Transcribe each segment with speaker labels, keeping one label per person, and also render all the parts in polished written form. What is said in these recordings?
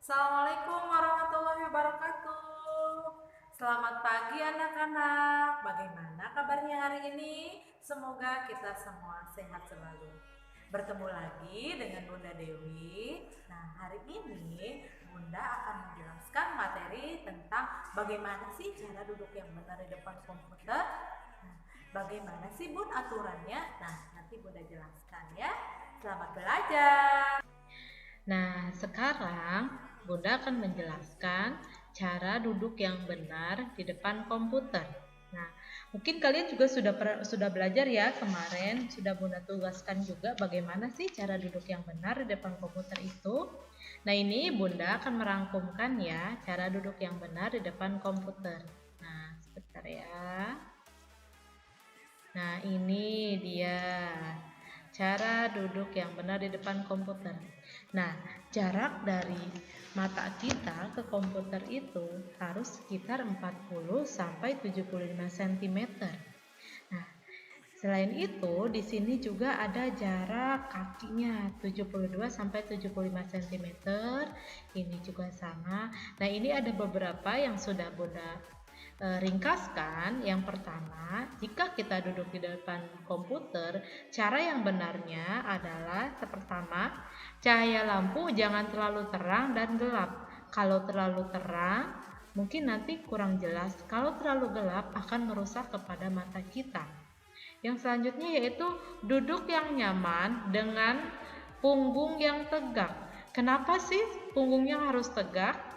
Speaker 1: Assalamualaikum warahmatullahi wabarakatuh. Selamat pagi anak-anak. Bagaimana kabarnya hari ini? Semoga kita semua sehat selalu. Bertemu lagi dengan Bunda Dewi. Nah, hari ini Bunda akan menjelaskan materi tentang bagaimana sih cara duduk yang benar di depan komputer. Nah, bagaimana sih Bun aturannya? Nah, nanti Bunda jelaskan ya. Selamat belajar.
Speaker 2: Nah, sekarang Bunda akan menjelaskan cara duduk yang benar di depan komputer. Nah, mungkin kalian juga sudah belajar ya kemarin, sudah Bunda tugaskan juga bagaimana sih cara duduk yang benar di depan komputer itu. Nah, ini Bunda akan merangkumkan ya cara duduk yang benar di depan komputer. Nah, sebentar ya. Nah, ini dia cara duduk yang benar di depan komputer. Nah, jarak dari mata kita ke komputer itu harus sekitar 40 sampai 75 cm. Nah, selain itu di sini juga ada jarak kakinya 72 sampai 75 cm. Ini juga sama. Nah, ini ada beberapa yang sudah Bunda ringkaskan. Yang pertama, jika kita duduk di depan komputer, cara yang benarnya adalah pertama, cahaya lampu jangan terlalu terang dan gelap. Kalau terlalu terang, mungkin nanti kurang jelas. Kalau terlalu gelap, akan merusak kepada mata kita. Yang selanjutnya yaitu duduk yang nyaman dengan punggung yang tegak. Kenapa sih punggungnya harus tegak?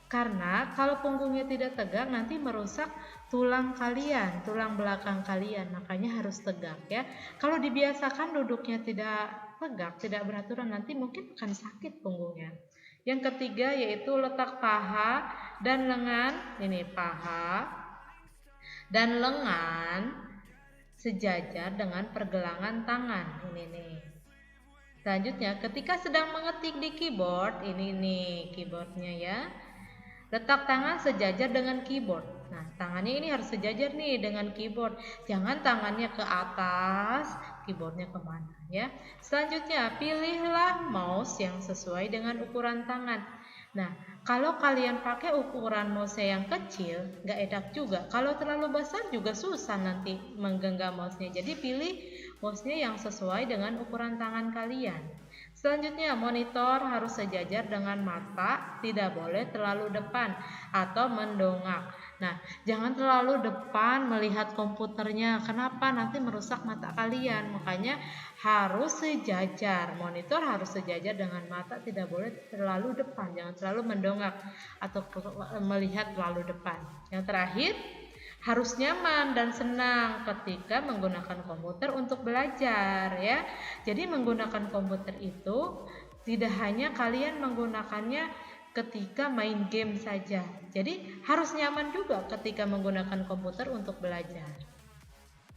Speaker 2: Karena kalau punggungnya tidak tegak nanti merusak tulang kalian, tulang belakang kalian, makanya harus tegak ya. Kalau dibiasakan duduknya tidak tegak, tidak beraturan, nanti mungkin akan sakit punggungnya. Yang ketiga yaitu letak paha dan lengan, ini paha dan lengan sejajar dengan pergelangan tangan, ini nih. Selanjutnya, ketika sedang mengetik di keyboard, ini nih keyboardnya ya. Letak tangan sejajar dengan keyboard. Nah, tangannya ini harus sejajar nih dengan keyboard. Jangan tangannya ke atas, keyboardnya kemana ya. Selanjutnya, pilihlah mouse yang sesuai dengan ukuran tangan. Nah, kalau kalian pakai ukuran mouse yang kecil, nggak enak juga. Kalau terlalu besar juga susah nanti menggenggam mouse-nya. Jadi pilih mouse-nya yang sesuai dengan ukuran tangan kalian. Selanjutnya, monitor harus sejajar dengan mata, tidak boleh terlalu depan atau mendongak. Nah, jangan terlalu depan melihat komputernya. Kenapa? Nanti merusak mata kalian. Makanya harus sejajar. Monitor harus sejajar dengan mata, tidak boleh terlalu depan. Jangan terlalu mendongak atau melihat terlalu depan. Yang terakhir, harus nyaman dan senang ketika menggunakan komputer untuk belajar ya. Jadi menggunakan komputer itu tidak hanya kalian menggunakannya ketika main game saja. Jadi harus nyaman juga ketika menggunakan komputer untuk belajar.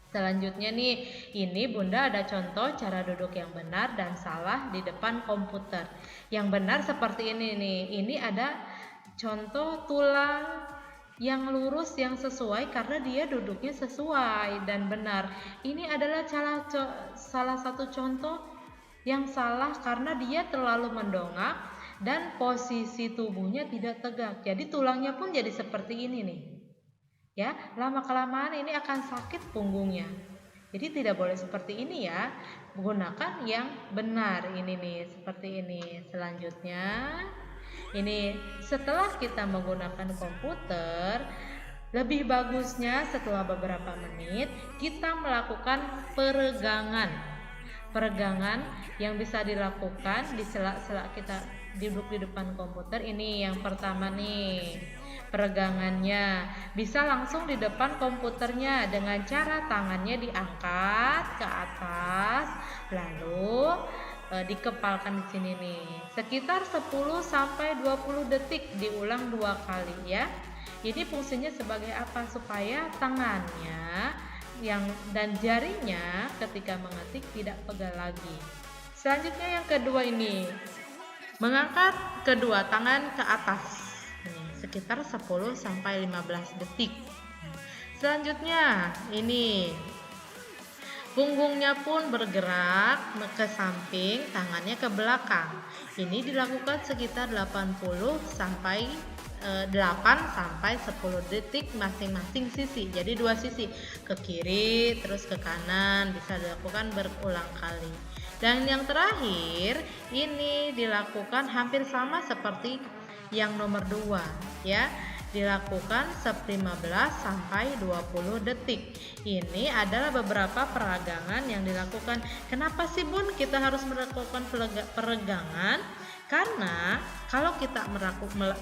Speaker 2: Selanjutnya nih, ini Bunda ada contoh cara duduk yang benar dan salah di depan komputer. Yang benar seperti ini nih. Ini ada contoh tulang yang lurus yang sesuai karena dia duduknya sesuai dan benar. Ini adalah salah satu contoh yang salah karena dia terlalu mendongak dan posisi tubuhnya tidak tegak. Jadi tulangnya pun jadi seperti ini nih. Ya, lama-kelamaan ini akan sakit punggungnya. Jadi tidak boleh seperti ini ya. Gunakan yang benar ini nih, seperti ini. Selanjutnya, ini setelah kita menggunakan komputer, lebih bagusnya setelah beberapa menit kita melakukan peregangan. Peregangan yang bisa dilakukan di sela-sela kita duduk di depan komputer. Ini yang pertama nih. Peregangannya bisa langsung di depan komputernya dengan cara tangannya diangkat ke atas, lalu dikepalkan di sini nih. Sekitar 10 sampai 20 detik diulang 2 kali ya. Ini fungsinya sebagai apa? Supaya tangannya dan jarinya ketika mengetik tidak pegal lagi. Selanjutnya yang kedua ini, mengangkat kedua tangan ke atas. Sekitar 10 sampai 15 detik. Selanjutnya ini Punggungnya pun bergerak ke samping, tangannya ke belakang. Ini dilakukan sekitar 8 sampai 10 detik masing-masing sisi. Jadi dua sisi, ke kiri terus ke kanan, bisa dilakukan berulang kali. Dan yang terakhir, ini dilakukan hampir sama seperti yang nomor 2 ya. Dilakukan 15 sampai 20 detik. Ini adalah beberapa peregangan yang dilakukan. Kenapa sih Bun kita harus melakukan peregangan? Karena kalau kita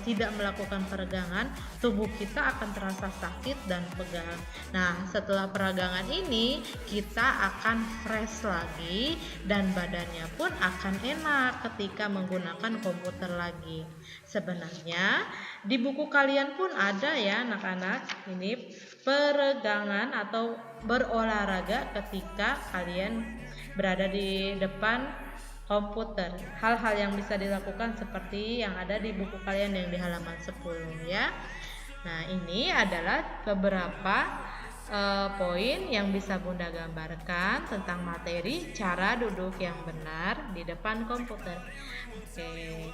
Speaker 2: tidak melakukan peregangan, tubuh kita akan terasa sakit dan pegal. Nah, setelah peregangan ini kita akan fresh lagi dan badannya pun akan enak ketika menggunakan komputer lagi. Sebenarnya di buku kalian pun ada ya anak-anak, ini peregangan atau berolahraga ketika kalian berada di depan komputer. Hal-hal yang bisa dilakukan seperti yang ada di buku kalian yang di halaman 10 ya. Nah, ini adalah beberapa poin yang bisa Bunda gambarkan tentang materi cara duduk yang benar di depan komputer. Oke.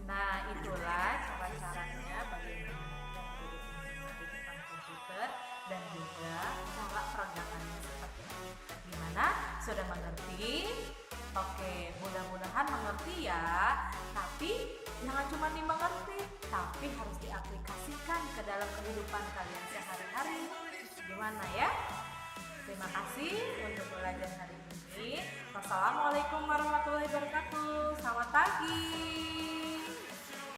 Speaker 1: Nah, itulah cara-caranya bagaimana kita duduk benar di depan komputer dan juga cara peregangannya seperti ini. Gimana? Sudah mengerti? Oke, mudah-mudahan mengerti ya. Tapi jangan cuma dimengerti, tapi harus diaplikasikan ke dalam kehidupan kalian sehari-hari. Gimana ya? Terima kasih untuk belajar hari ini. Wassalamualaikum warahmatullahi wabarakatuh. Selamat pagi.